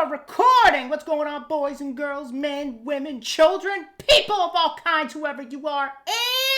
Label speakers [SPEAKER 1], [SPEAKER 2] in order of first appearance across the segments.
[SPEAKER 1] are recording. What's going on, boys and girls, men, women, children, people of all kinds, whoever you are?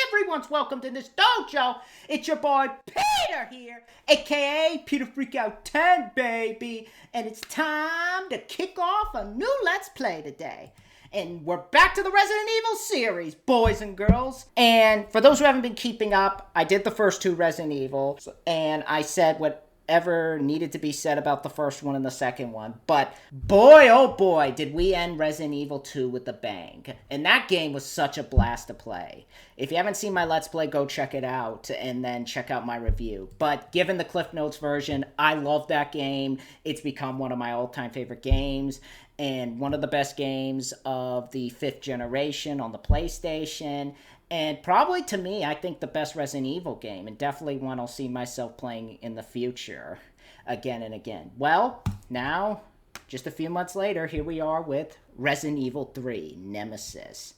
[SPEAKER 1] Everyone's welcome to this dojo. It's your boy Peter here, aka PeterFreakout10, baby. And it's time to kick off a new Let's Play today. And we're back to the Resident Evil series, boys and girls. And for those who haven't been keeping up, I did the first two Resident Evil, and I said whatever needed to be said about the first one and the second one. But boy, oh boy, did we end Resident Evil 2 with a bang. And that game was such a blast to play. If you haven't seen my Let's Play, go check it out and then check out my review. But given the Cliff Notes version, I love that game. It's become one of my all-time favorite games. And one of the best games of the 5th generation on the PlayStation. And probably, to me, I think the best Resident Evil game. And definitely one I'll see myself playing in the future again and again. Well, now, just a few months later, here we are with Resident Evil 3, Nemesis.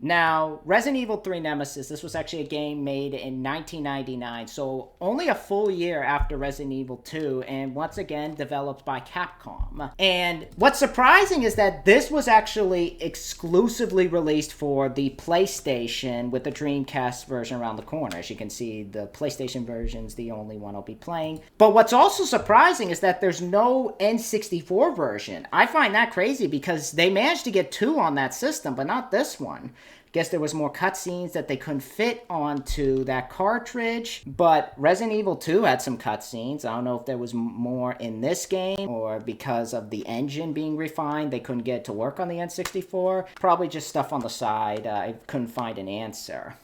[SPEAKER 1] Now, Resident Evil 3 Nemesis, this was actually a game made in 1999, so only a full year after Resident Evil 2, and once again, developed by Capcom. And what's surprising is that this was actually exclusively released for the PlayStation with the Dreamcast version around the corner. As you can see, the PlayStation version's the only one I'll be playing. But what's also surprising is that there's no N64 version. I find that crazy because they managed to get two on that system, but not this one. Guess there was more cutscenes that they couldn't fit onto that cartridge, but Resident Evil 2 had some cutscenes. I don't know if there was more in this game, or because of the engine being refined, they couldn't get it to work on the N64. Probably just stuff on the side. I couldn't find an answer.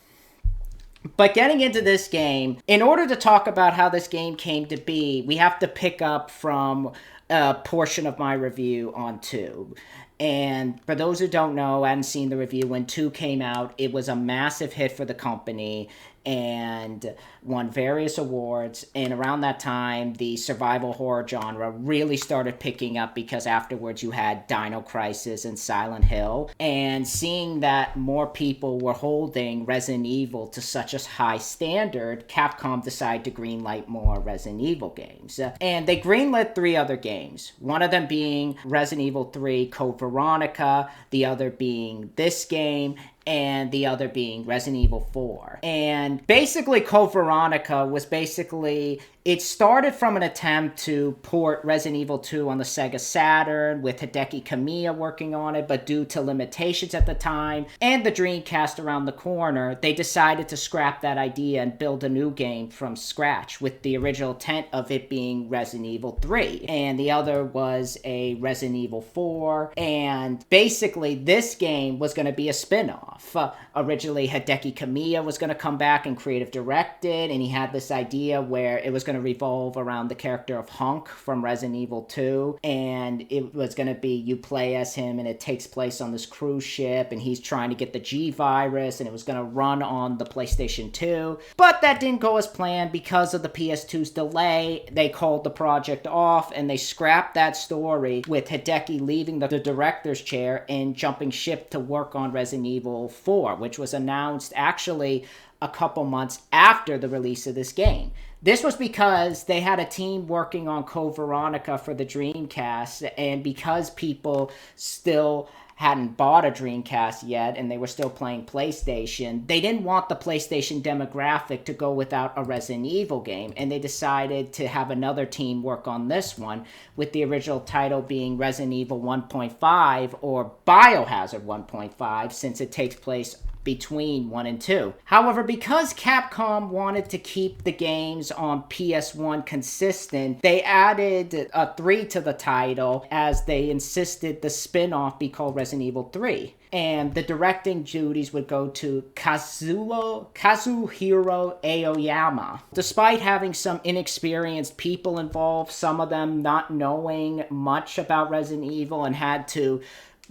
[SPEAKER 1] But getting into this game, in order to talk about how this game came to be, we have to pick up from a portion of my review on 2. And for those who don't know, I hadn't seen the review, when 2 came out, it was a massive hit for the company and won various awards. And around that time, the survival horror genre really started picking up because afterwards you had Dino Crisis and Silent Hill. And seeing that more people were holding Resident Evil to such a high standard, Capcom decided to greenlight more Resident Evil games. And they greenlit 3 other games, one of them being Resident Evil 3 Code Veronica, the other being this game, and the other being Resident Evil 4. And basically, Code Veronica was it started from an attempt to port Resident Evil 2 on the Sega Saturn with Hideki Kamiya working on it, but due to limitations at the time and the Dreamcast around the corner, they decided to scrap that idea and build a new game from scratch, with the original intent of it being Resident Evil 3. And the other was a Resident Evil 4, and basically this game was going to be a spin-off. Originally, Hideki Kamiya was going to come back and creative direct it, and he had this idea where it was going to revolve around the character of Hunk from Resident Evil 2, and it was going to be you play as him, and it takes place on this cruise ship, and he's trying to get the G virus, and it was going to run on the PlayStation 2, but that didn't go as planned because of the PS2's delay. They called the project off, and they scrapped that story with Hideki leaving the director's chair and jumping ship to work on Resident Evil 4, which was announced actually a couple months after the release of this game. This was because they had a team working on Code Veronica for the Dreamcast, and because people still hadn't bought a Dreamcast yet and they were still playing PlayStation, they didn't want the PlayStation demographic to go without a Resident Evil game, and they decided to have another team work on this one, with the original title being Resident Evil 1.5 or Biohazard 1.5, since it takes place between 1 and 2. However, because Capcom wanted to keep the games on PS1 consistent, they added a 3 to the title, as they insisted the spin-off be called Resident Evil 3. And the directing duties would go to Kazuhiro Aoyama. Despite having some inexperienced people involved, some of them not knowing much about Resident Evil and had to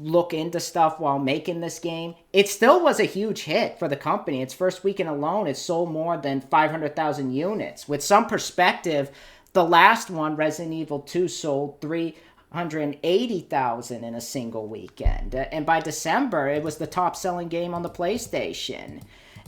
[SPEAKER 1] look into stuff while making this game, it still was a huge hit for the company. Its first weekend alone, it sold more than 500,000 units. With some perspective, the last one, Resident Evil 2, sold 380,000 in a single weekend. And by December, it was the top-selling game on the PlayStation.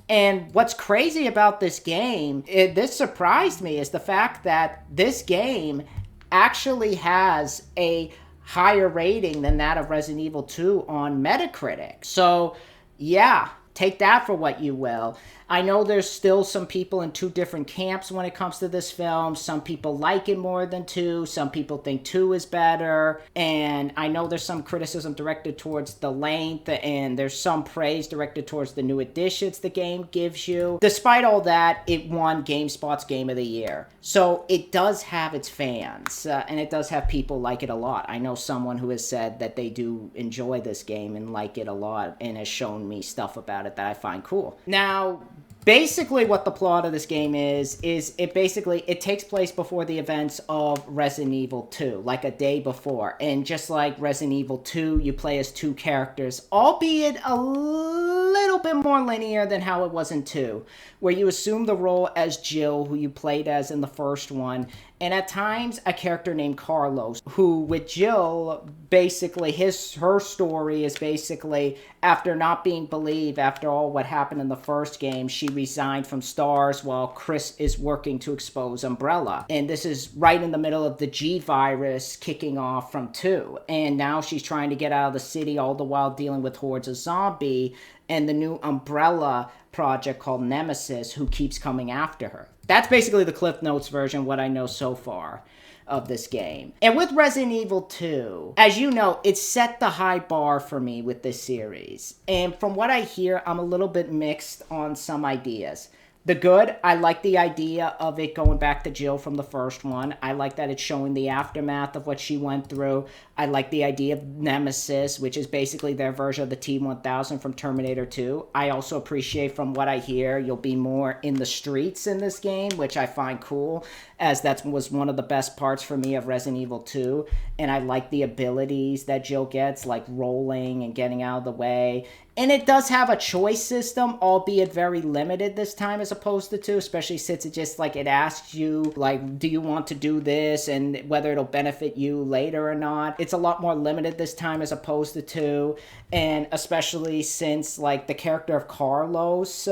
[SPEAKER 1] And what's crazy about this game, this surprised me, is the fact that this game actually has a higher rating than that of Resident Evil 2 on Metacritic. So, yeah, take that for what you will. I know there's still some people in two different camps when it comes to this film. Some people like it more than 2. Some people think 2 is better. And I know there's some criticism directed towards the length, and there's some praise directed towards the new additions the game gives you. Despite all that, it won GameSpot's Game of the Year. So it does have its fans, and it does have people like it a lot. I know someone who has said that they do enjoy this game and like it a lot, and has shown me stuff about it that I find cool. Now, basically what the plot of this game is it takes place before the events of Resident Evil 2, like a day before. And just like Resident Evil 2, you play as 2 characters, albeit a little bit more linear than how it was in 2, where you assume the role as Jill, who you played as in the first one, and at times a character named Carlos, who with Jill, basically her story is basically after not being believed after all what happened in the first game, she resigned from STARS while Chris is working to expose Umbrella. And this is right in the middle of the G virus kicking off from 2. And now she's trying to get out of the city, all the while dealing with hordes of zombie and the new Umbrella project called Nemesis, who keeps coming after her. That's basically the Cliff Notes version, what I know so far of this game. And with Resident Evil 2, as you know, it set the high bar for me with this series. And from what I hear, I'm a little bit mixed on some ideas. The good, I like the idea of it going back to Jill from the first one. I like that it's showing the aftermath of what she went through. I like the idea of Nemesis, which is basically their version of the T-1000 from Terminator 2. I also appreciate, from what I hear, you'll be more in the streets in this game, which I find cool, as that was one of the best parts for me of Resident Evil 2. And I like the abilities that Jill gets, like rolling and getting out of the way. And it does have a choice system, albeit very limited this time as opposed to 2, especially since it just, like, it asks you, like, do you want to do this, and whether it'll benefit you later or not. It's a lot more limited this time as opposed to 2, and especially since, like, the character of Carlos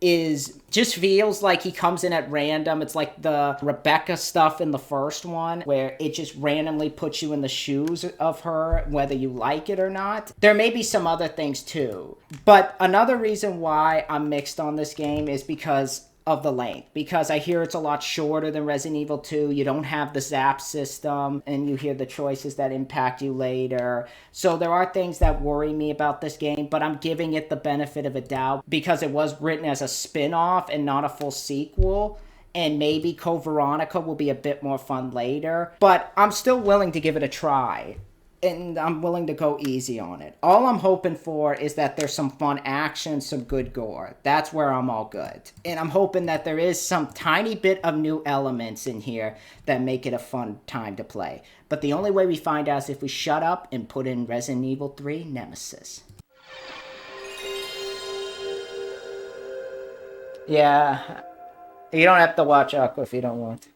[SPEAKER 1] just feels like he comes in at random. It's like the Rebecca stuff in the first one, where it just randomly puts you in the shoes of her, whether you like it or not. There may be some other things too. But another reason why I'm mixed on this game is because of the length, because I hear it's a lot shorter than Resident Evil 2. You don't have the zap system, and you hear the choices that impact you later. So there are things that worry me about this game, but I'm giving it the benefit of a doubt because it was written as a spin-off and not a full sequel. And maybe Code Veronica will be a bit more fun later, but I'm still willing to give it a try. And I'm willing to go easy on it. All I'm hoping for is that there's some fun action, some good gore. That's where I'm all good. And I'm hoping that there is some tiny bit of new elements in here that make it a fun time to play. But the only way we find out is if we shut up and put in Resident Evil 3 Nemesis. Yeah. You don't have to watch Aqua if you don't want.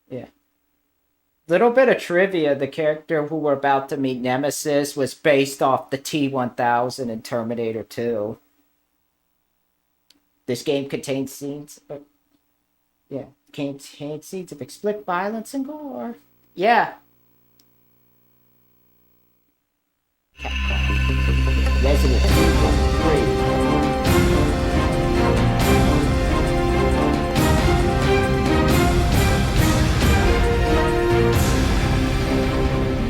[SPEAKER 1] Yeah. Little bit of trivia, the character who we're about to meet, Nemesis, was based off the T-1000 in Terminator 2. This game contains scenes of, contains scenes of explicit violence and gore. Yeah. Capcom. Resident Evil 3.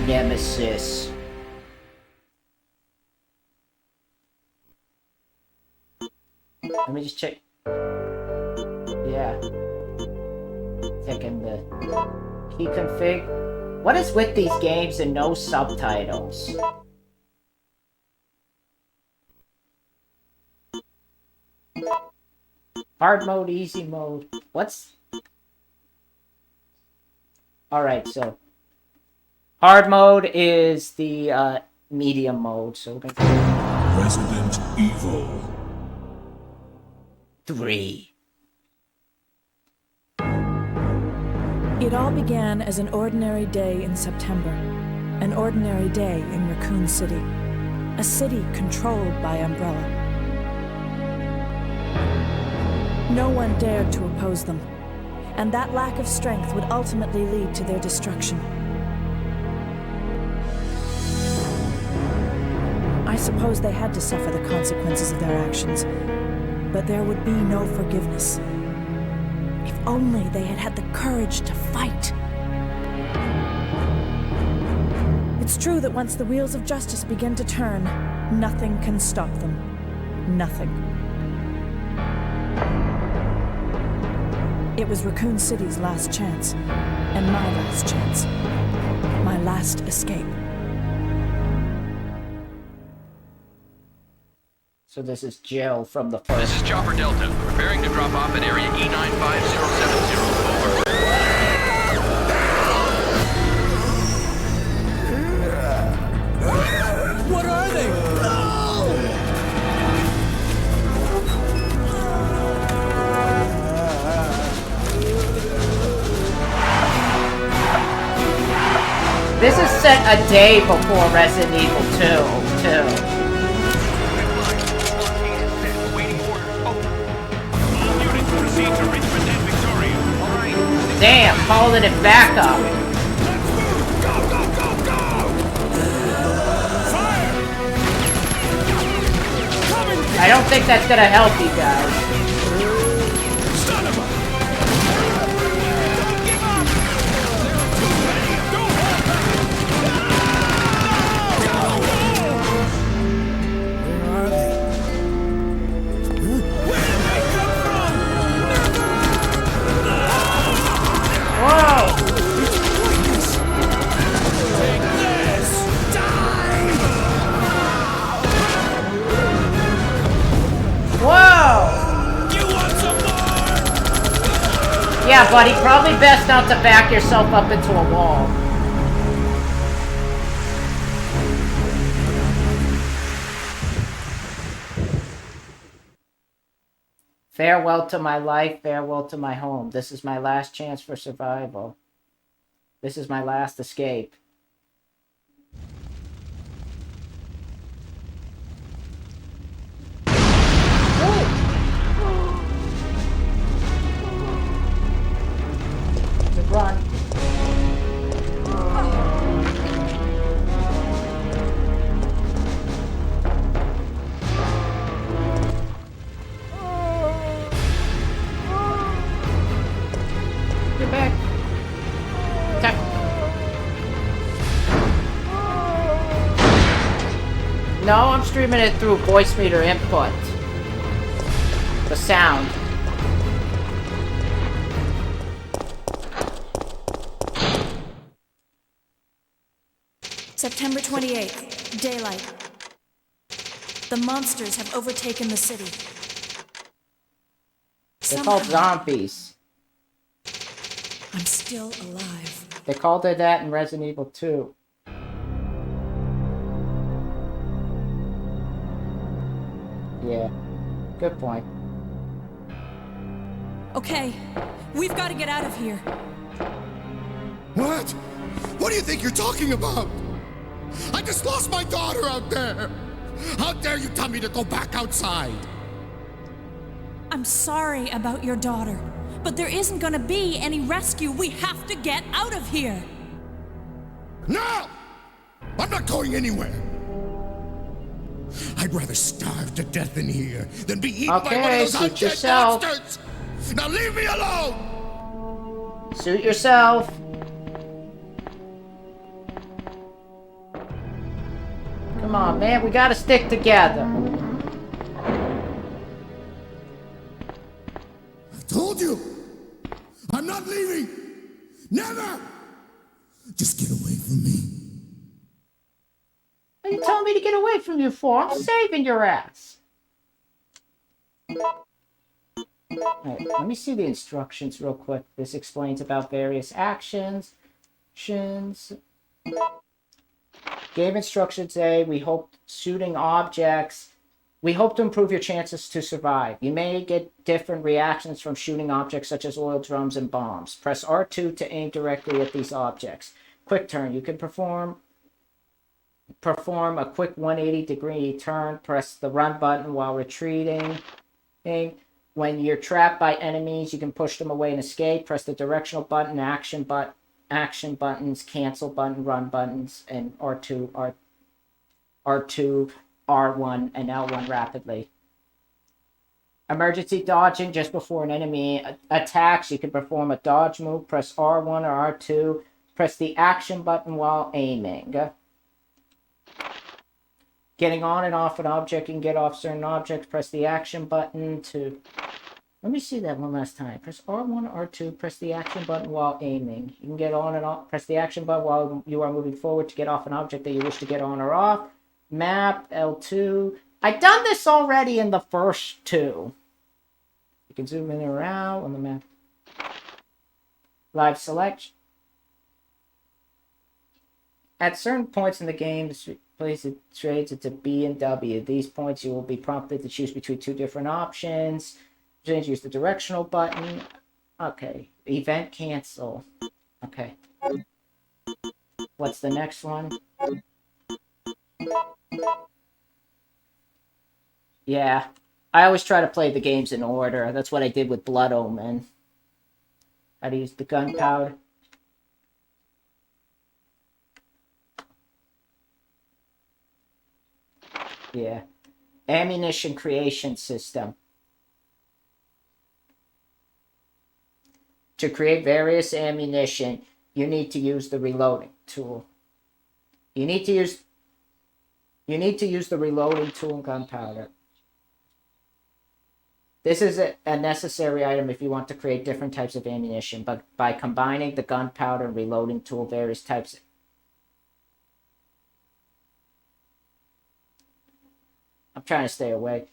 [SPEAKER 1] Nemesis. Let me just check. Yeah. Checking the key config. What is with these games and no subtitles? Hard mode, easy mode. What's... Alright, so... Hard mode is the medium mode, so...
[SPEAKER 2] Resident Evil
[SPEAKER 1] 3.
[SPEAKER 3] It all began as an ordinary day in September. An ordinary day in Raccoon City. A city controlled by Umbrella. No one dared to oppose them. and that lack of strength would ultimately lead to their destruction. I suppose they had to suffer the consequences of their actions, but there would be no forgiveness. If only they had had the courage to fight. It's true that once the wheels of justice begin to turn, nothing can stop them. Nothing. It was Raccoon City's last chance, and my last chance. My last escape.
[SPEAKER 1] So this is Jill from the first.
[SPEAKER 4] This is Chopper Delta, preparing to drop off at area E95070. Over.
[SPEAKER 5] What are they?
[SPEAKER 1] This is set a day before Resident Evil 2, too. Damn, calling it back up. I don't think that's gonna help you guys. Yeah, buddy, probably best not to back yourself up into a wall. Farewell to my life, farewell to my home. This is my last chance for survival. This is my last escape. Run. Get back. Attack. No, I'm streaming it through voice meter input. The sound.
[SPEAKER 3] September 28th, daylight. The monsters have overtaken the city.
[SPEAKER 1] They're called zombies.
[SPEAKER 3] I'm still alive.
[SPEAKER 1] They called it that in Resident Evil 2. Yeah, good point.
[SPEAKER 3] Okay, we've got to get out of here.
[SPEAKER 5] What? What do you think you're talking about? I just lost my daughter out there! How dare you tell me to go back outside?
[SPEAKER 3] I'm sorry about your daughter, but there isn't gonna be any rescue. We have to get out of here!
[SPEAKER 5] No! I'm not going anywhere! I'd rather starve to death in here than be eaten by one of those
[SPEAKER 1] suit
[SPEAKER 5] undead
[SPEAKER 1] yourself.
[SPEAKER 5] monsters! Now leave me alone!
[SPEAKER 1] Suit yourself. Come on, man, we gotta stick together.
[SPEAKER 5] I told you! I'm not leaving! Never! Just get away from me.
[SPEAKER 1] What are you telling me to get away from you for? I'm saving your ass. Alright, let me see the instructions real quick. This explains about various actions. Game instructions A, we hope shooting objects. We hope to improve your chances to survive. You may get different reactions from shooting objects such as oil drums and bombs. Press R2 to aim directly at these objects. Quick turn. You can perform a quick 180-degree turn. Press the run button while retreating. When you're trapped by enemies, you can push them away and escape. Press the directional button, action buttons, cancel button, run buttons, and R2, R2, R1, and L1 rapidly. Emergency dodging just before an enemy attacks. You can perform a dodge move. Press R1 or R2. Press the action button while aiming. Getting on and off an object, you can get off certain objects. Press the action button to... Let me see that one last time. Press R1 or R2. Press the action button while aiming. You can get on and off. Press the action button while you are moving forward to get off an object that you wish to get on or off. Map, L2. I've done this already in the first two. You can zoom in or out on the map. Live selection. At certain points in the game, place it trades it to B and W. These points you will be prompted to choose between two different options. Use the directional button. Okay. Event cancel. Okay. What's the next one? Yeah. I always try to play the games in order. That's what I did with Blood Omen. How to use the gunpowder. Yeah. Ammunition creation system. To create various ammunition, you need to use the reloading tool. You need to use the reloading tool and gunpowder. This is a necessary item if you want to create different types of ammunition, but by combining the gunpowder and reloading tool, various types. I'm trying to stay away.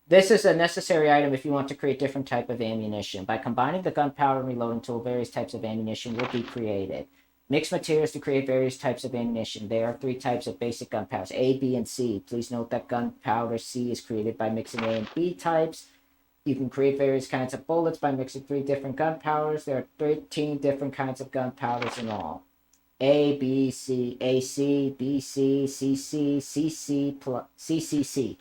[SPEAKER 1] This is a necessary item if you want to create different type of ammunition. By combining the gunpowder and reloading tool, various types of ammunition will be created. Mix materials to create various types of ammunition. There are 3 types of basic gunpowders, A, B, and C. Please note that gunpowder C is created by mixing A and B types. You can create various kinds of bullets by mixing 3 different gunpowders. There are 13 different kinds of gunpowders in all. A, B, C, AC, BC, CC, CC, CCC.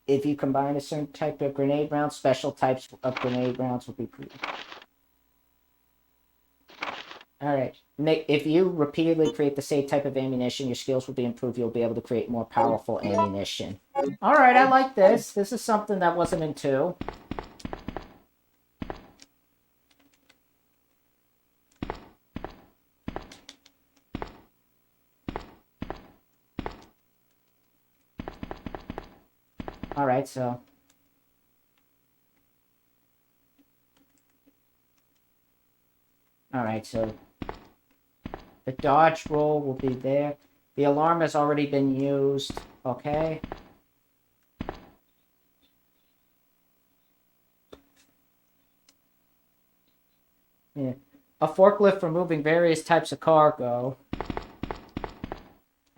[SPEAKER 1] If you combine a certain type of grenade rounds, special types of grenade rounds will be created. Alright, if you repeatedly create the same type of ammunition, your skills will be improved. You'll be able to create more powerful ammunition. Alright, I like this. This is something that wasn't in 2. Alright, so... Alright, so... The dodge roll will be there. The alarm has already been used. Okay. Yeah. A forklift for moving various types of cargo.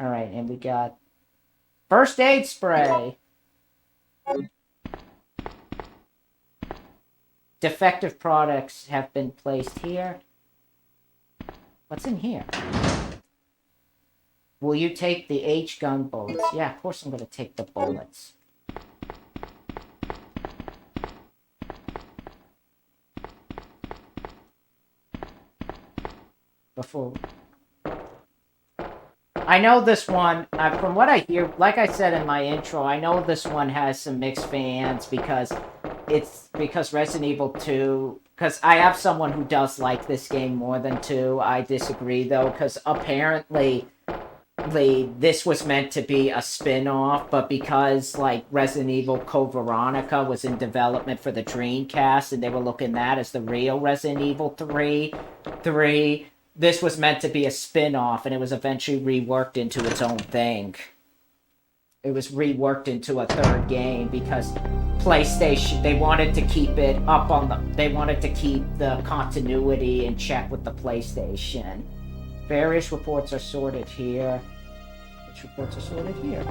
[SPEAKER 1] Alright, and we got... First aid spray! Defective products have been placed here. What's in here? Will you take the H-gun bullets? Yeah, of course I'm going to take the bullets. Before... I know this one, from what I hear, like I said in my intro, I know this one has some mixed fans because Resident Evil 2, because I have someone who does like this game more than 2. I disagree though, because apparently this was meant to be a spin-off, but because like Resident Evil Code Veronica was in development for the Dreamcast and they were looking at that as the real Resident Evil 3, this was meant to be a spin-off, and it was eventually reworked into its own thing. It was reworked into a 3rd game because PlayStation, they wanted to keep it up on the... They wanted to keep the continuity in check with the PlayStation. Various reports are sorted here. Which reports are sorted here?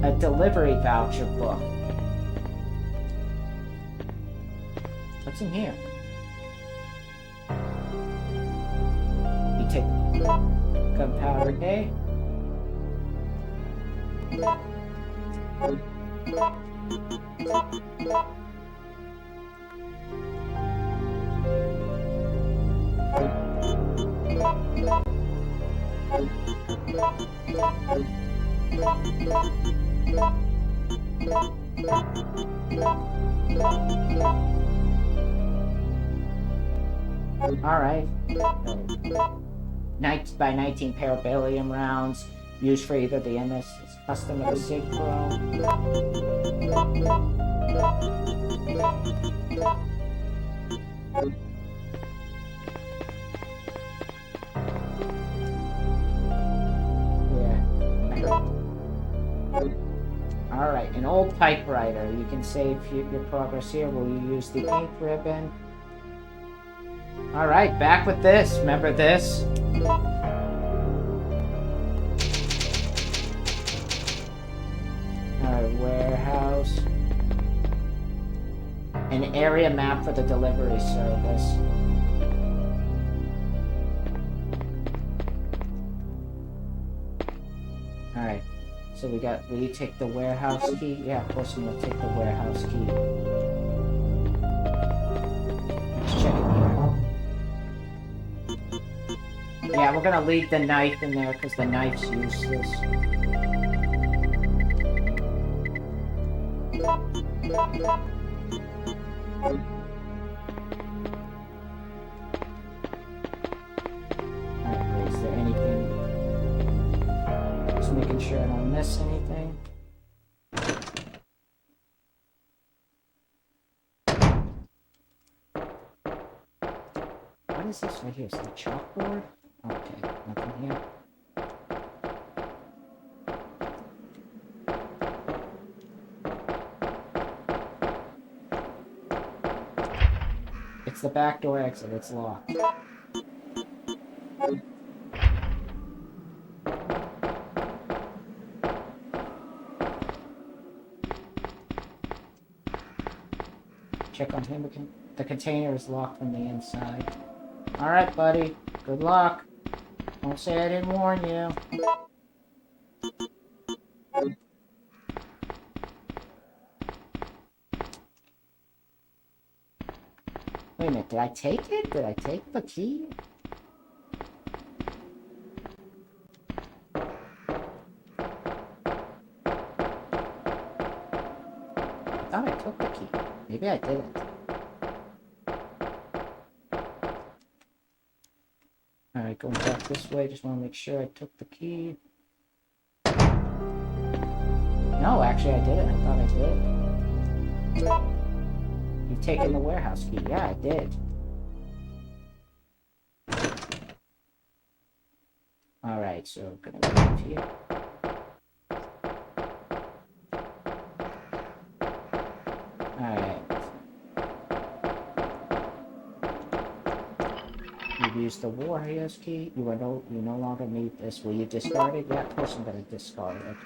[SPEAKER 1] A delivery voucher book. What's in here? take gunpowder A. Alright. 9x19 parabellum rounds, used for either the Nemesis custom or the SIG Pro. Alright, an old typewriter. You can save your progress here. Will you use the ink ribbon? Alright, back with this. Remember this? Alright, warehouse. An area map for the delivery service. Alright. So we got, will you take the warehouse key? Yeah, of course I'm gonna take the warehouse key. Let's check it here. Yeah, we're gonna leave the knife in there because the knife's useless. Alright, is there anything? Just making sure I don't miss anything. What is this right here? Is it a chalkboard? Okay, nothing here. It's the back door exit, it's locked. Check on him again. The container is locked from the inside. Alright, buddy. Good luck. Don't say I didn't warn you. Wait a minute, did I take it? Did I take the key? I thought I took the key. Maybe I didn't. Alright, going back this way, just want to make sure I took the key. No, actually I didn't. I thought I did. You've taken the warehouse key. Yeah, I did. Alright, so I'm gonna move here. Alright. You've used the warrior's key. You no longer need this. Will you discard it? Yeah, of course I'm gonna discard it.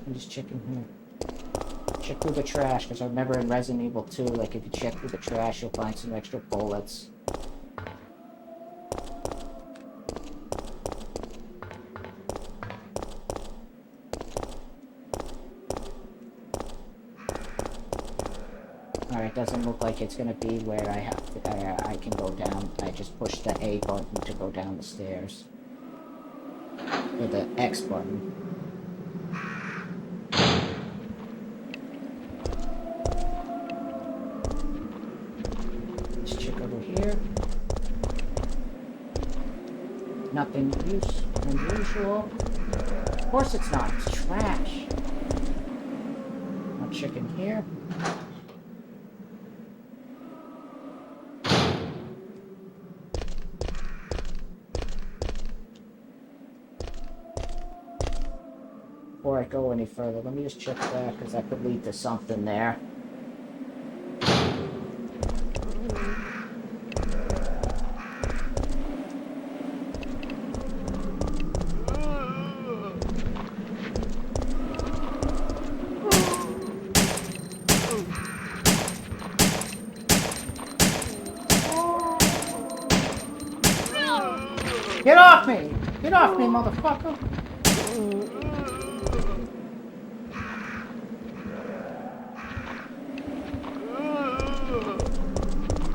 [SPEAKER 1] I'm just checking here. Check through the trash, because I remember in Resident Evil 2, like, if you check through the trash, you'll find some extra bullets. Alright, doesn't look like it's gonna be where I have to, I can go down. I just push the A button to go down the stairs. Or the X button. Let's check over here. Nothing unusual. Of course it's not, it's trash. I'll check in here. Before I go any further, let me just check that, because that could lead to something there. Get off me! Get off me, motherfucker!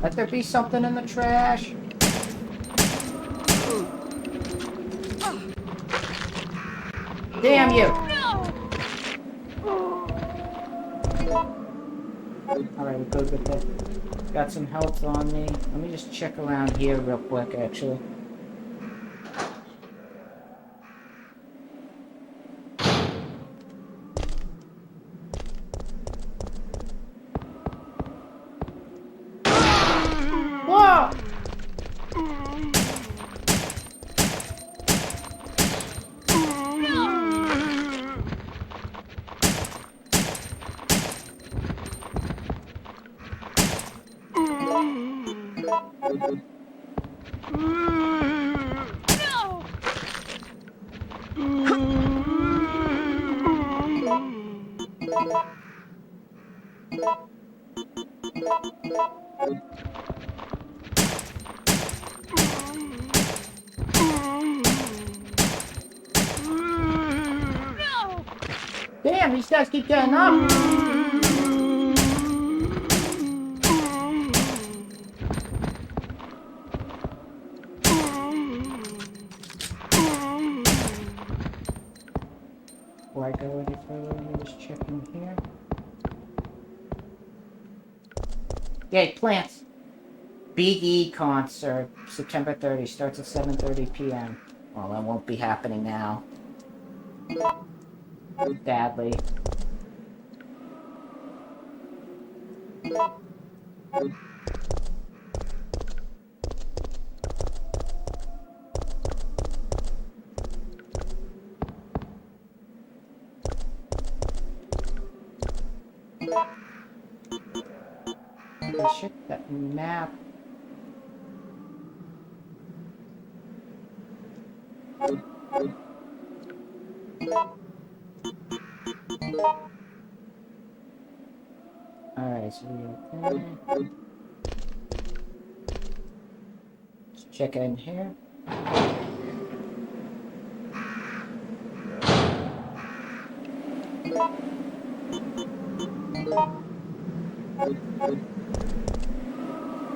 [SPEAKER 1] Let there be something in the trash. Damn you! Alright, we're good with that. Got some health on me. Let me just check around here real quick, actually. Whoa! Damn, these guys keep getting up. Before I go any further, let me just check in here. Yay, plants. Big E concert, September 30, starts at 7:30 p.m. Well, that won't be happening now. Sadly. Check that map. Alright, so we let's check in here.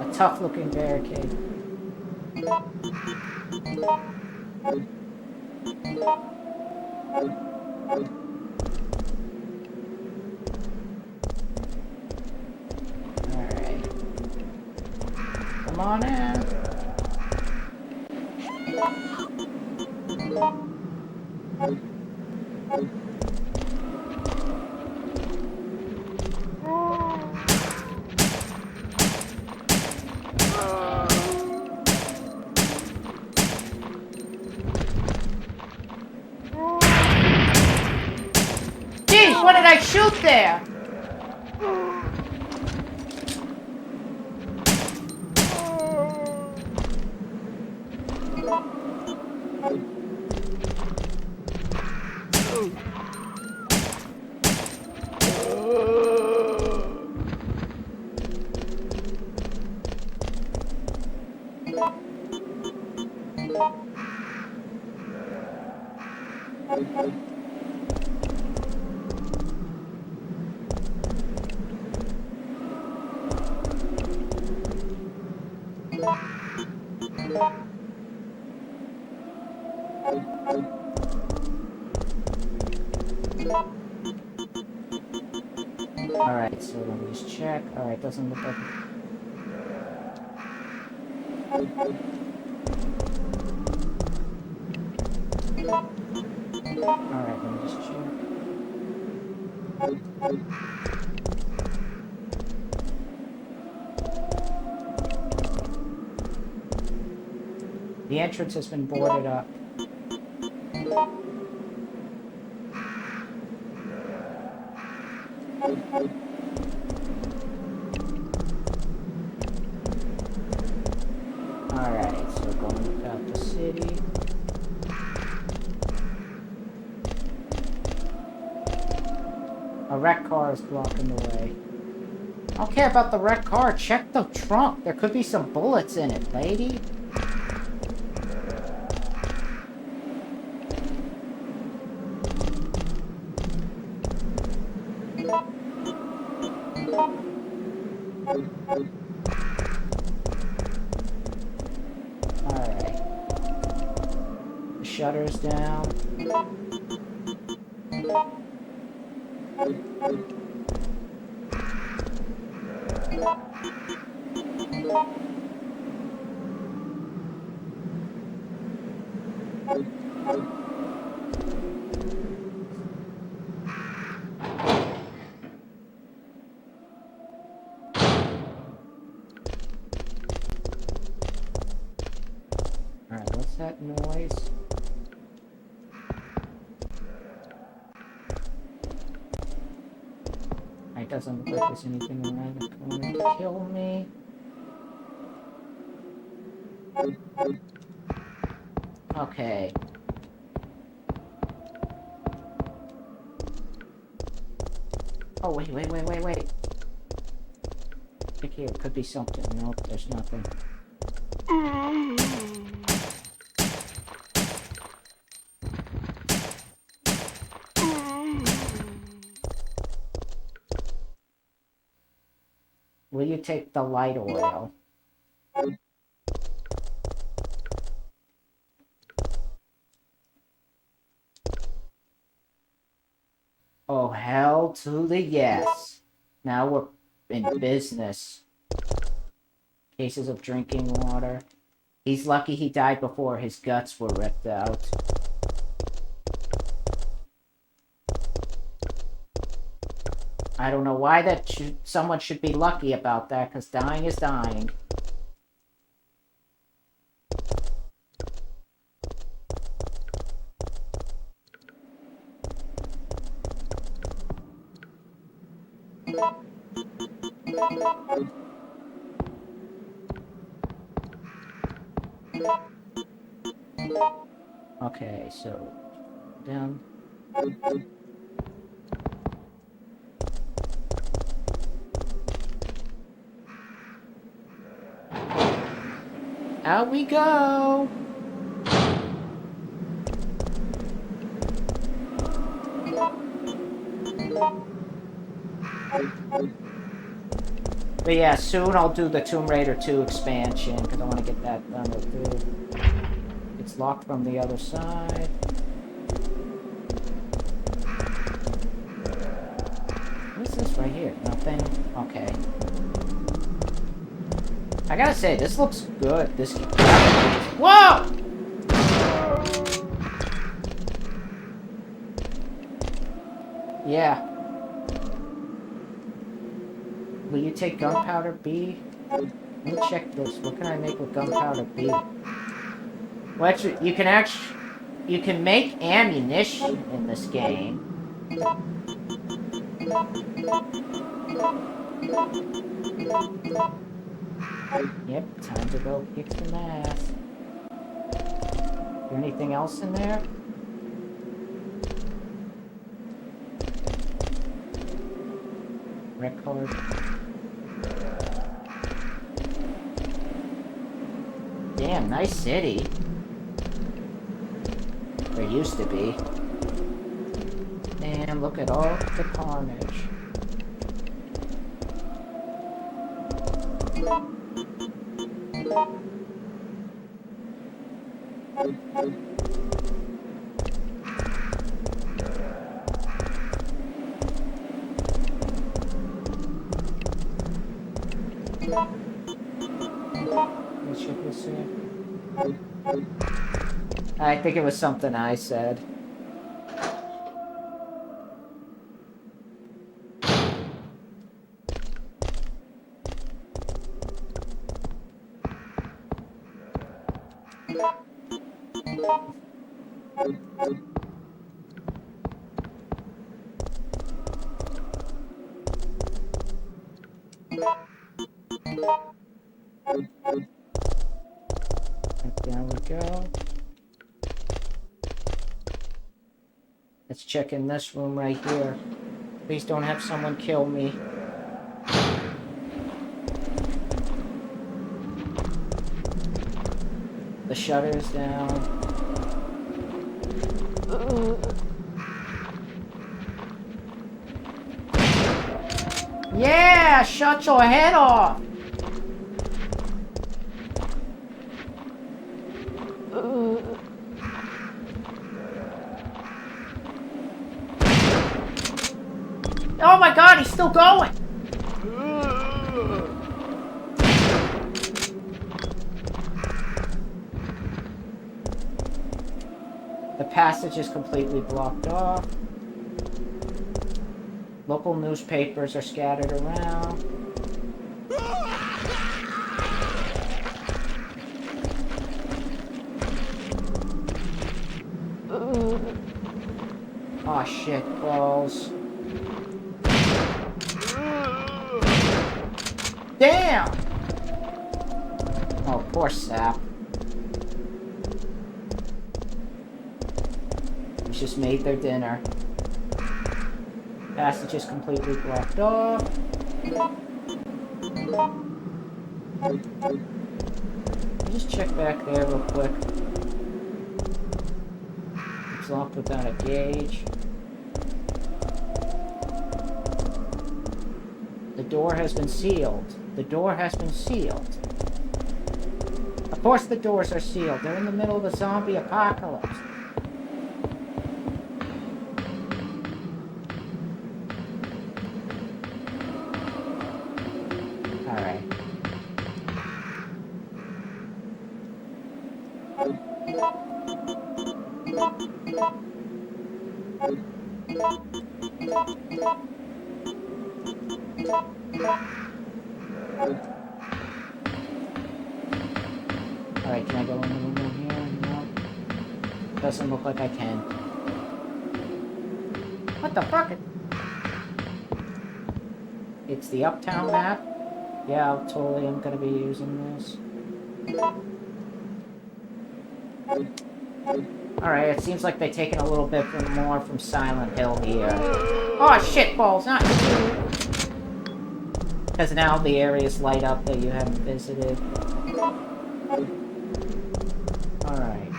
[SPEAKER 1] A tough looking barricade. Alright. Come on in. Jeez, what did I shoot there? Alright, so let me just check. Alright, doesn't look like... Alright, let me just check. The entrance has been boarded up. Alright, so going about the city. A wrecked car is blocking the way. I don't care about the wrecked car. Check the trunk. There could be some bullets in it, lady. shutters down. Alright, what's that noise? It doesn't look like there's anything around the corner to kill me. Okay. Oh, wait. Look here, it could be something. Nope, there's nothing. Will you take the light oil? Oh, hell to the yes. Now we're in business. Cases of drinking water. He's lucky he died before his guts were ripped out. I don't know why someone should be lucky about that, because dying is dying. Okay, so down. Out we go! But yeah, soon I'll do the Tomb Raider 2 expansion, because I want to get that done too. It's locked from the other side. What's this right here? Nothing? Okay. I gotta say, this looks good. This... Whoa! Yeah. Will you take gunpowder B? Let me check this. What can I make with gunpowder B? Well, actually, you can make ammunition in this game. Yep, time to go kick some ass. Is there anything else in there? Record. Damn, nice city. There used to be. And look at all the carnage. Let's check this here. I think it was something I said. There we go. Let's check in this room right here. Please don't have someone kill me. The shutter's down. Yeah! Shut your head off! still going. The passage is completely blocked off. Local newspapers are scattered around. Oh shit, balls. Damn! Oh, poor sap. He's just made their dinner. Passage is completely blocked off. Just check back there real quick. It's locked without a gauge. The door has been sealed. The door has been sealed. Of course the doors are sealed. They're in the middle of a zombie apocalypse. Alright. Alright, can I go in the room here? No. Doesn't look like I can. What the fuck? It's the Uptown map? Yeah, totally I'm gonna be using this. Alright, it seems like they've taken a little bit more from Silent Hill here. Oh shit balls, not you! Because now the areas light up that you haven't visited. Alright.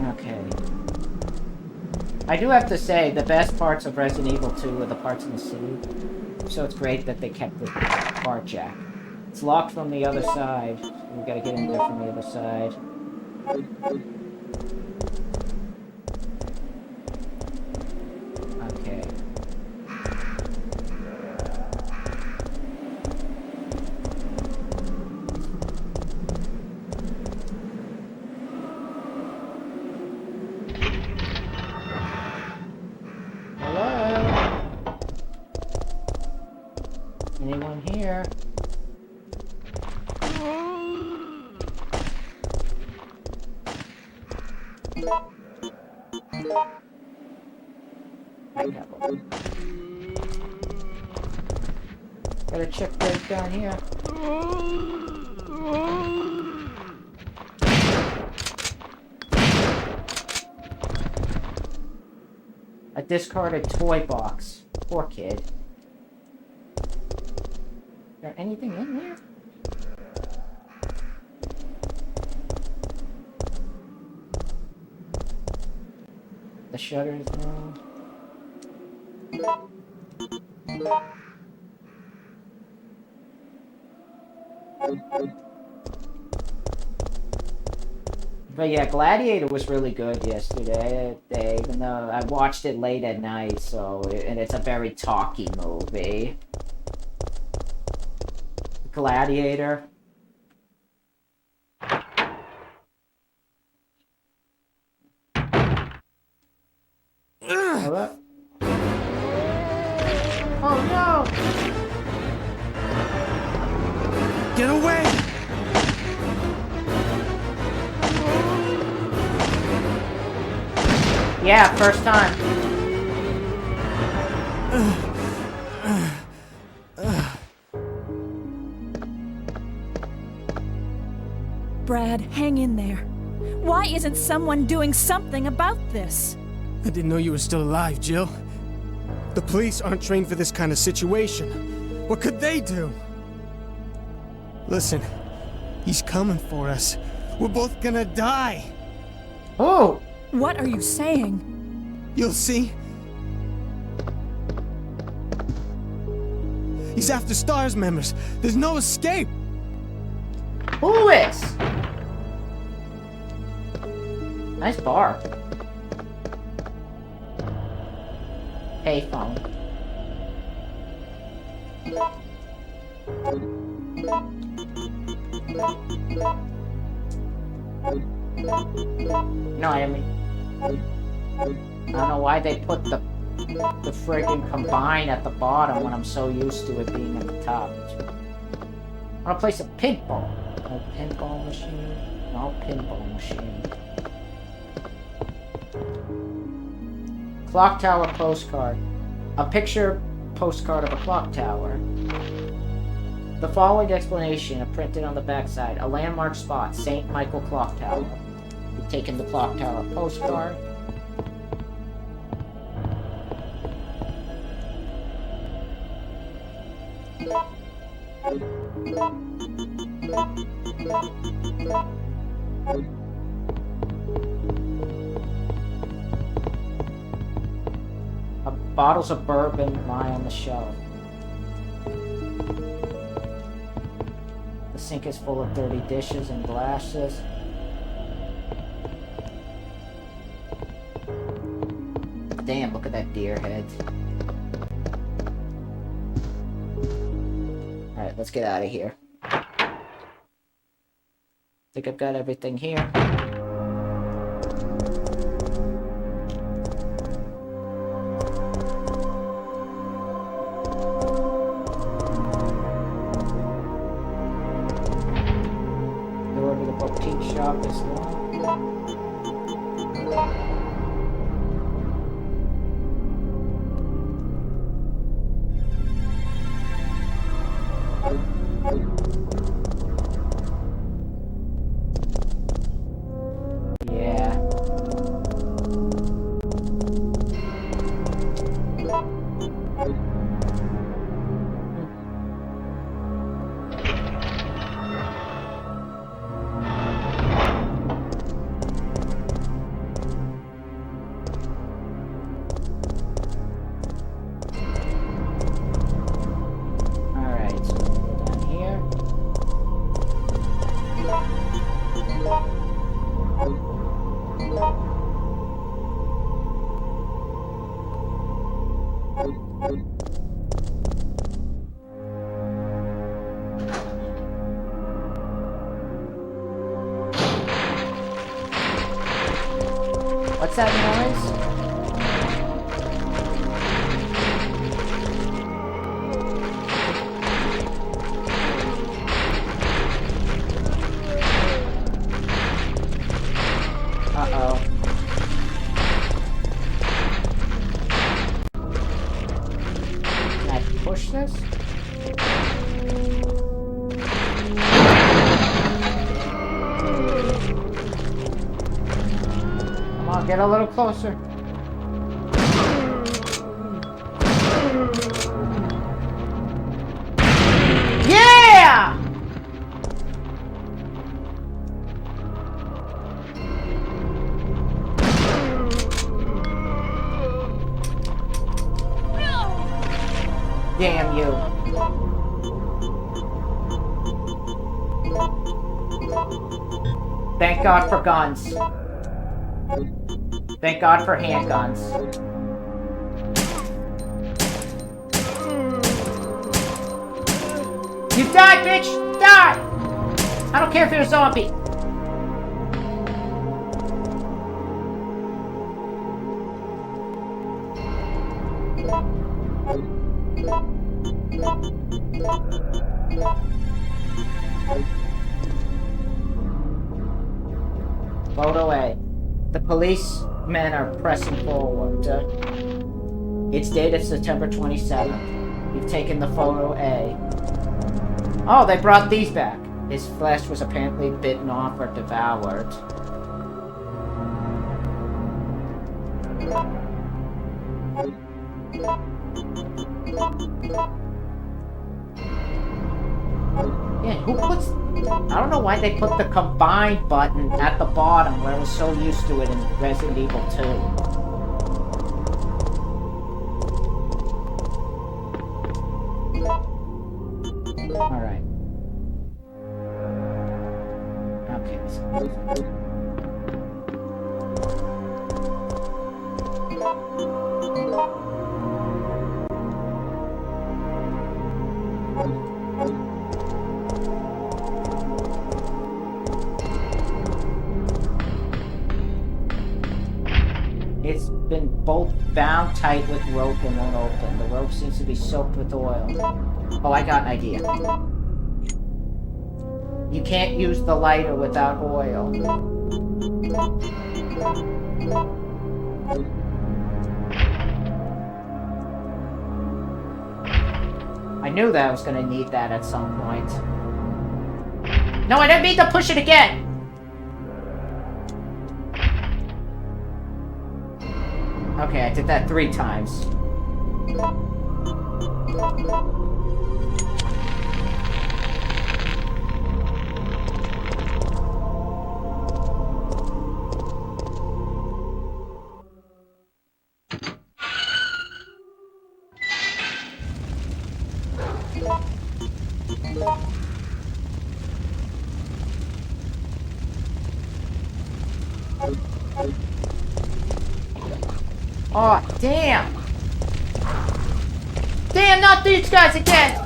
[SPEAKER 1] Okay. I do have to say, the best parts of Resident Evil 2 are the parts in the city. So it's great that they kept the car jack. It's locked from the other side. So we gotta get in there from the other side. Okay. Anyone here? Gotta check right down here. A discarded toy box. Poor kid. Is there anything in here? The shutters down. But yeah, Gladiator was really good yesterday, even though I watched it late at night, and it's a very talky movie. Gladiator. Hello? Oh no!
[SPEAKER 6] Get away!
[SPEAKER 1] Yeah, first time.
[SPEAKER 3] Brad, hang in there. Why isn't someone doing something about this?
[SPEAKER 6] I didn't know you were still alive, Jill. The police aren't trained for this kind of situation. What could they do? Listen, he's coming for us. We're both gonna die.
[SPEAKER 1] Oh!
[SPEAKER 3] What are you saying?
[SPEAKER 6] You'll see. He's after STARS members. There's no escape.
[SPEAKER 1] Who is? Nice bar. Payphone. No, I mean, I don't know why they put the friggin' combine at the bottom when I'm so used to it being at the top. I wanna play some pinball. No pinball machine. No pinball machine. Clock tower postcard. A picture postcard of a clock tower. The following explanation are printed on the backside. A landmark spot, St. Michael Clock Tower. We've taken the clock tower postcard. Bottles of bourbon lie on the shelf. The sink is full of dirty dishes and glasses. Damn, look at that deer head. Alright, let's get out of here. Think I've got everything here. Shop as well. Yeah. What's that noise? Uh-oh. Can I push this? Get a little closer. Yeah! Damn you. Thank God for guns. Thank God for handguns. You die, bitch! Die! I don't care if you're a zombie. Photo A. The policemen are pressing forward. It's dated September 27th. We've taken the photo A. Oh, they brought these back. His flesh was apparently bitten off or devoured. Yeah, who puts... I don't know why they put the combine button at the bottom where I was so used to it in Resident Evil 2. Okay. It's been both bound tight with rope and won't open. The rope seems to be soaked with oil. Oh, I got an idea. You can't use the lighter without oil. I knew that I was gonna need that at some point. No, I didn't mean to push it again! Okay, I did that 3 times. Oh, damn! Damn, not these guys again!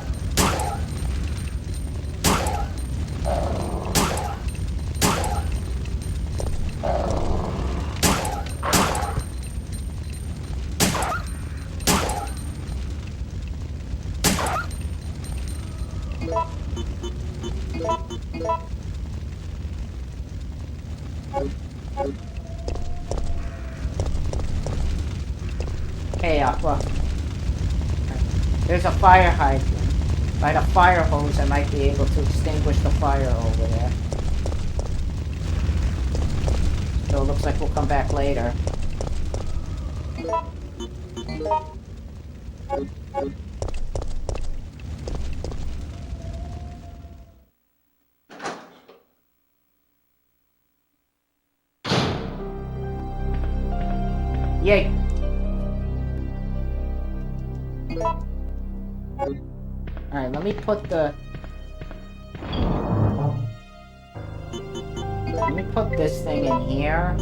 [SPEAKER 1] Hey, Aqua. There's a fire hydrant. If I had a fire hose, I might be able to extinguish the fire over there. So it looks like we'll come back later. Yay! Alright, let me put the... Let me put this thing in here.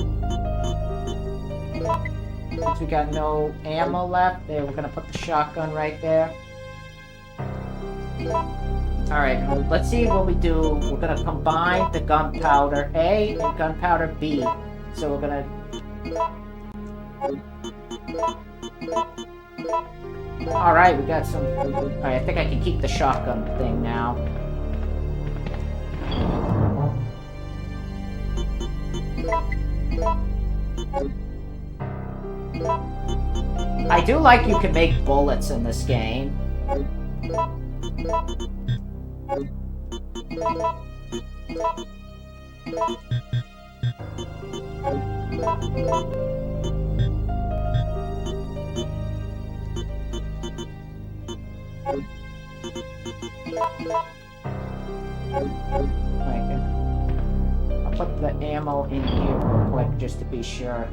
[SPEAKER 1] Since we got no ammo left, there, we're gonna put the shotgun right there. Alright, let's see what we do. We're gonna combine the gunpowder A and gunpowder B. So we're gonna... Alright, we got some... Alright, I think I can keep the shotgun thing now. I do like you can make bullets in this game. I'll put the ammo in here real quick just to be sure.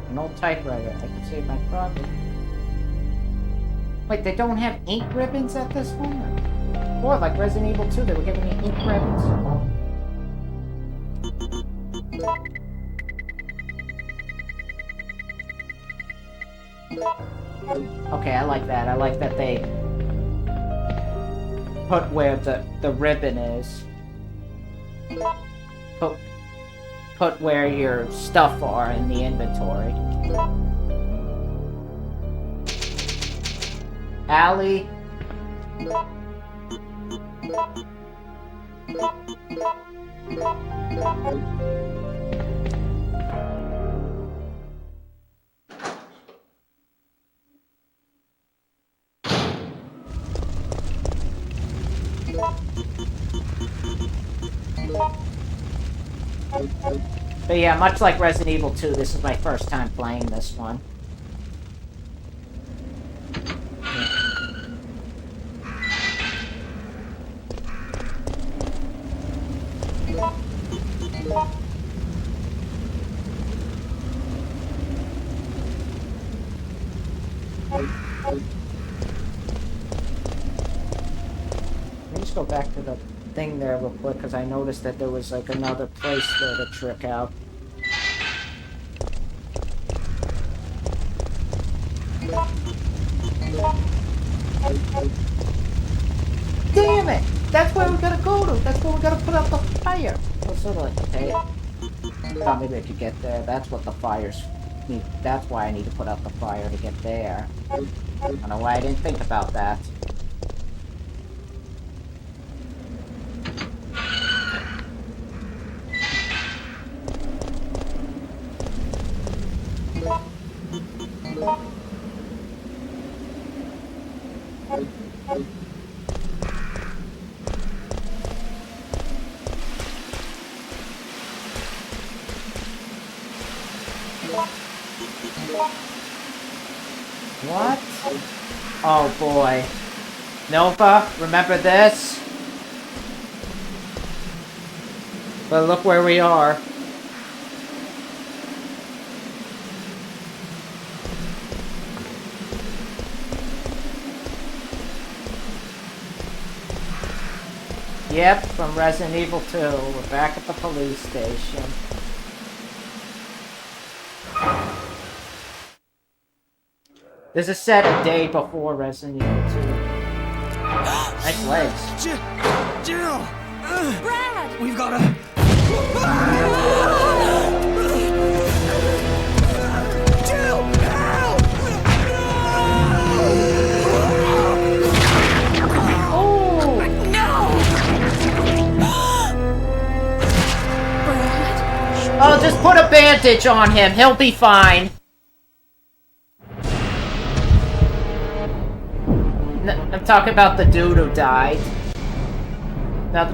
[SPEAKER 1] An old typewriter. I can save my problem. Wait, they don't have ink ribbons at this moment? Or like Resident Evil 2, they were giving me ink ribbons. Okay, I like that. I like that they put where the ribbon is. Put where your stuff are in the inventory. Allie. But yeah, much like Resident Evil 2, this is my first time playing this one. Let me just go back to the thing there real quick, because I noticed that there was, like, another place there to trick out. Damn it! That's where we gotta go to! That's where we gotta put out the fire! Well, sort of like, okay. Thought maybe I could get there. That's what the fires need. That's why I need to put out the fire to get there. I don't know why I didn't think about that. What? Oh boy. Nova, remember this? But look where we are. Yep, from Resident Evil 2. We're back at the police station. This is set a day before Resident Evil 2. Nice legs.
[SPEAKER 6] Jill!
[SPEAKER 3] Brad!
[SPEAKER 6] We've gotta... Jill! Help!
[SPEAKER 1] Oh!
[SPEAKER 3] Brad?
[SPEAKER 1] Oh, just put a bandage on him. He'll be fine. I'm talking about the dude who died. Now,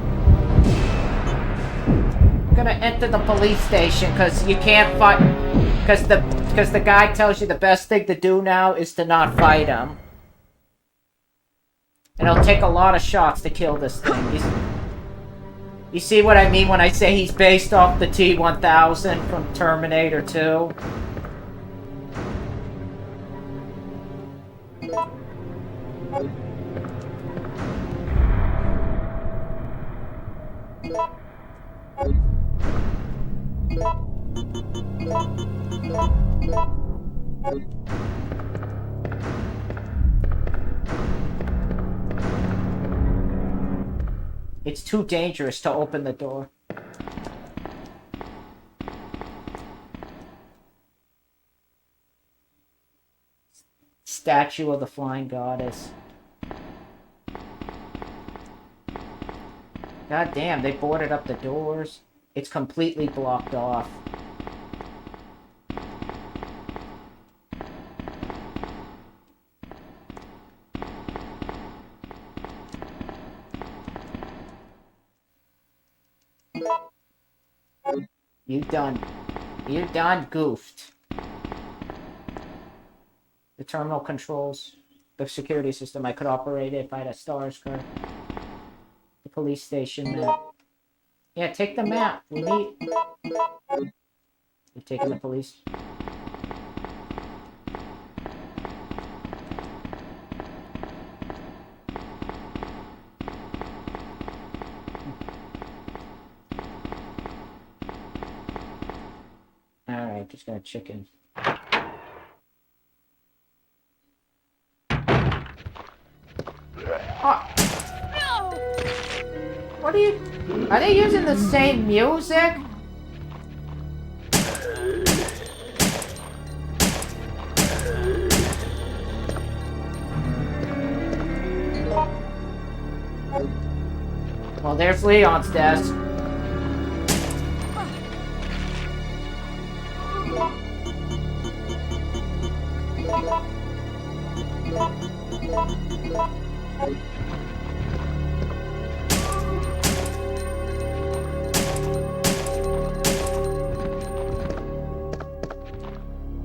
[SPEAKER 1] I'm gonna enter the police station because you can't fight. Because the guy tells you the best thing to do now is to not fight him. And it'll take a lot of shots to kill this thing. You see what I mean when I say he's based off the T-1000 from Terminator 2? It's too dangerous to open the door. Statue of the Flying Goddess. God damn, they boarded up the doors. It's completely blocked off. You done goofed. The terminal controls the security system. I could operate it if I had a STARS card. The police station map. Yeah, take the map. We need... You're taking the police... Alright, just gonna chicken. Oh. What are you... Are they using the same music? Well, there's Leon's desk.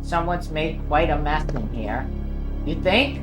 [SPEAKER 1] Someone's made quite a mess in here. You think?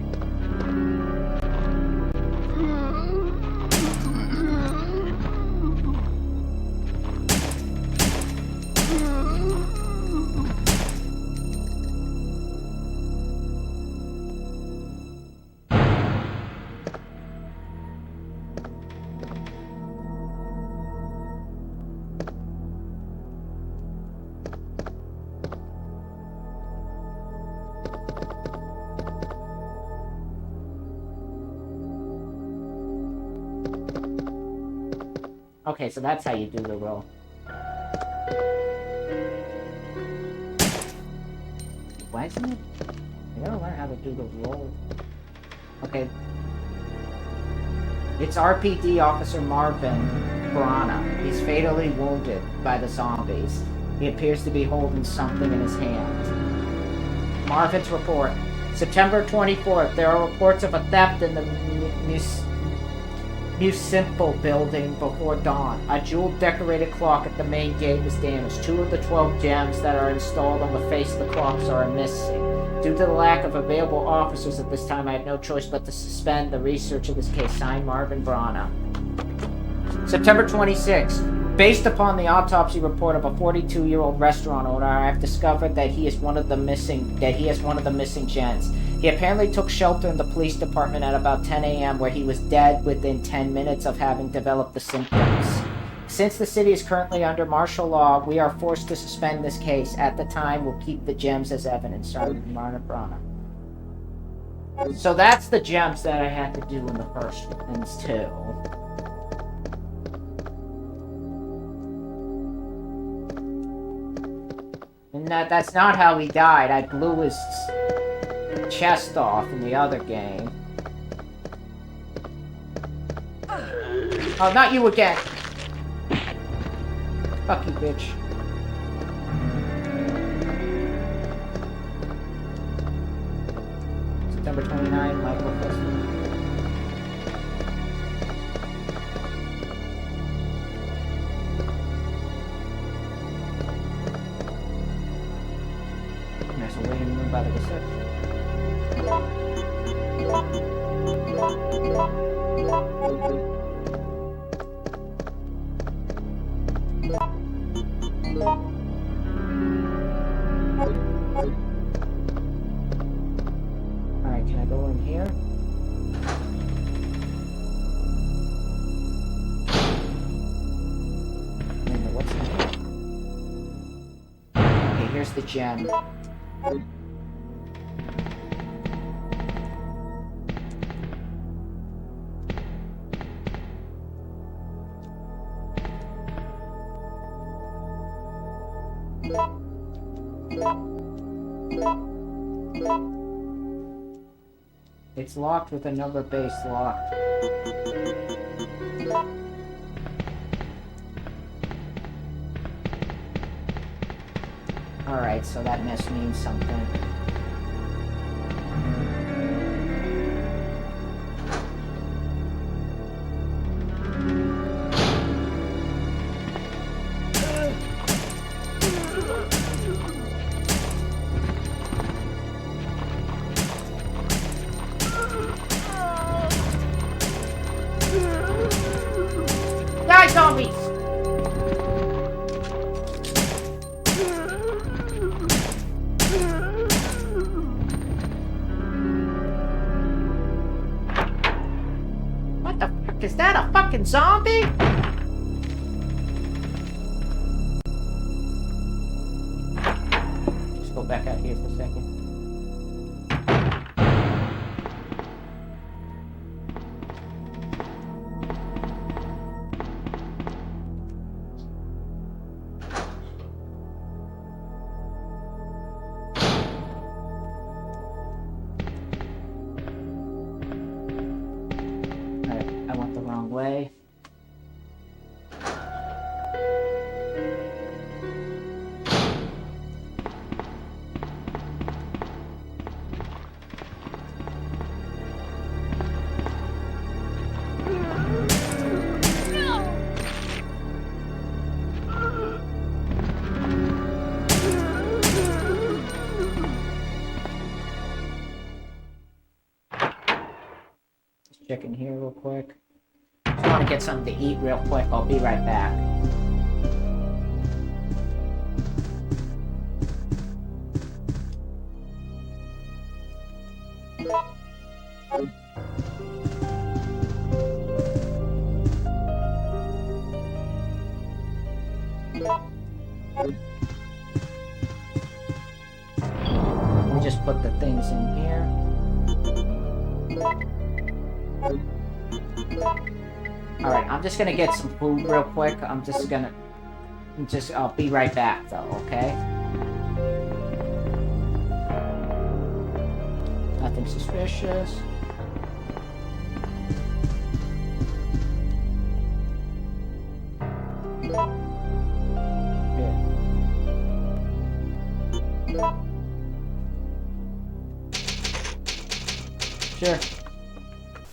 [SPEAKER 1] Okay, so that's how you do the roll. Why isn't it? I gotta learn how to do the roll. Okay. It's RPD Officer Marvin Brana. He's fatally wounded by the zombies. He appears to be holding something in his hand. Marvin's report. September 24th, there are reports of a theft in the Municipal building before dawn. A jewel-decorated clock at the main gate was damaged. 2 of the 12 gems that are installed on the face of the clocks are missing. Due to the lack of available officers at this time, I have no choice but to suspend the research of this case. Signed, Marvin Brana. September 26th. Based upon the autopsy report of a 42-year-old restaurant owner, I have discovered that he has one of the missing gems. He apparently took shelter in the police department at about 10 a.m. where he was dead within 10 minutes of having developed the symptoms. Since the city is currently under martial law, we are forced to suspend this case. At the time, we'll keep the gems as evidence. Sorry, Marvin Brana. So that's the gems that I had to do in the first ones too. And that's not how he died. I blew his chest off in the other game. Oh, not you again. Fuck you, bitch. September 29, Michael Festival. There's a waiting room by the reception. Alright, can I go in here? Wait a minute, what's in here? Okay, here's the gem. It's locked with a number base locked. Alright, so that mess means something. Die, zombies! What the fuck? Is that a fucking zombie? Just go back out here for a second. Way. Just check in here real quick. I want to get something to eat real quick. I'll be right back. Let me just put the things in here. Alright, I'm just gonna get some food real quick. I'll be right back though, okay? Nothing suspicious. Sure.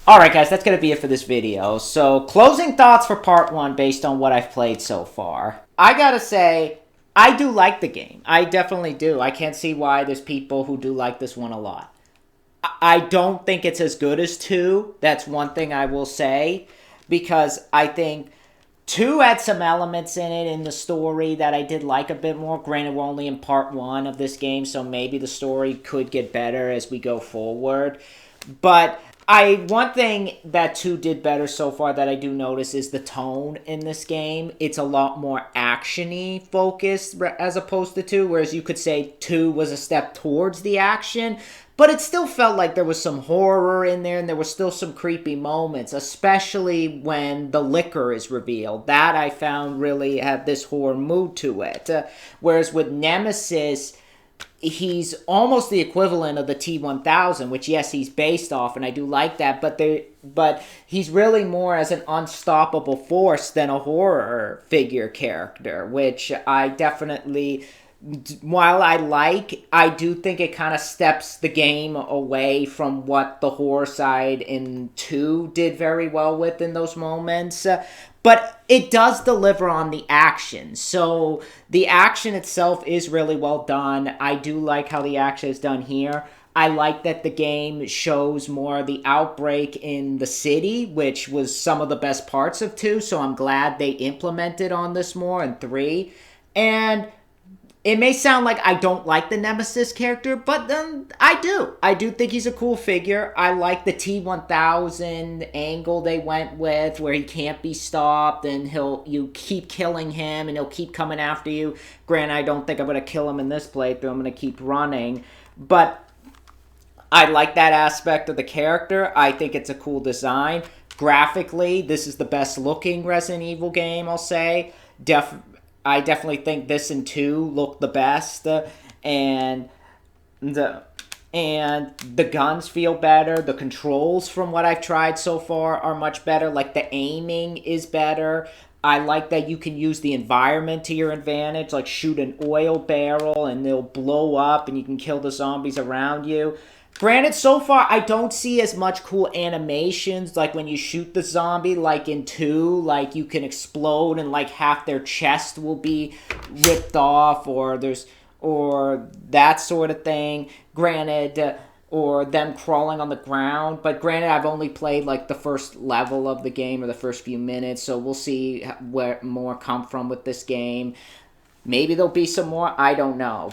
[SPEAKER 1] Alright guys, that's going to be it for this video. So, closing thoughts for part 1 based on what I've played so far. I gotta say, I do like the game. I definitely do. I can't see why there's people who do like this one a lot. I don't think it's as good as 2. That's one thing I will say. Because I think 2 had some elements in it in the story that I did like a bit more. Granted, we're only in part 1 of this game, so maybe the story could get better as we go forward. But one thing that 2 did better so far that I do notice is the tone in this game. It's a lot more action-y focused as opposed to 2, whereas you could say 2 was a step towards the action, but it still felt like there was some horror in there and there were still some creepy moments, especially when the liquor is revealed. That I found really had this horror mood to it. Whereas with Nemesis, he's almost the equivalent of the T-1000, which, yes, he's based off, and I do like that, but he's really more as an unstoppable force than a horror figure character, which I definitely, while I do think it kind of steps the game away from what the horror side in 2 did very well with in those moments. But it does deliver on the action. So the action itself is really well done. I do like how the action is done here. I like that the game shows more of the outbreak in the city, which was some of the best parts of 2. So I'm glad they implemented on this more in 3. And it may sound like I don't like the Nemesis character, but I do. I do think he's a cool figure. I like the T-1000 angle they went with, where he can't be stopped, and you keep killing him, and he'll keep coming after you. Granted, I don't think I'm going to kill him in this playthrough. I'm going to keep running. But I like that aspect of the character. I think it's a cool design. Graphically, this is the best looking Resident Evil game, I'll say. I definitely think this and 2 look the best, and the guns feel better. The controls from what I've tried so far are much better. Like, the aiming is better. I like that you can use the environment to your advantage, like shoot an oil barrel and they'll blow up and you can kill the zombies around you. Granted, so far, I don't see as much cool animations, like when you shoot the zombie, like in 2, like you can explode and like half their chest will be ripped off, or that sort of thing. Granted, or them crawling on the ground. But granted, I've only played like the first level of the game, or the first few minutes, so we'll see where more come from with this game. Maybe there'll be some more, I don't know.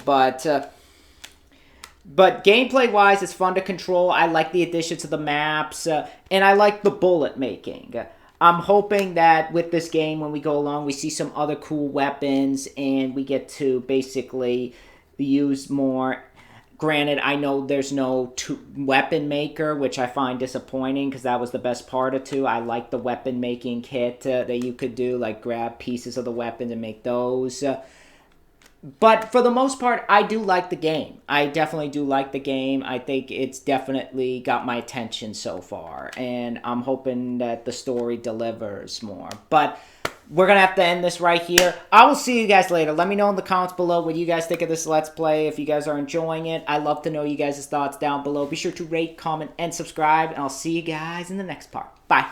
[SPEAKER 1] But gameplay-wise, it's fun to control. I like the addition to the maps, and I like the bullet making. I'm hoping that with this game, when we go along, we see some other cool weapons, and we get to basically use more. Granted, I know there's no weapon maker, which I find disappointing, because that was the best part of 2. I like the weapon making kit that you could do, like grab pieces of the weapon and make those. But for the most part, I do like the game. I definitely do like the game. I think it's definitely got my attention so far. And I'm hoping that the story delivers more. But we're going to have to end this right here. I will see you guys later. Let me know in the comments below what you guys think of this Let's Play. If you guys are enjoying it, I'd love to know you guys' thoughts down below. Be sure to rate, comment, and subscribe. And I'll see you guys in the next part. Bye.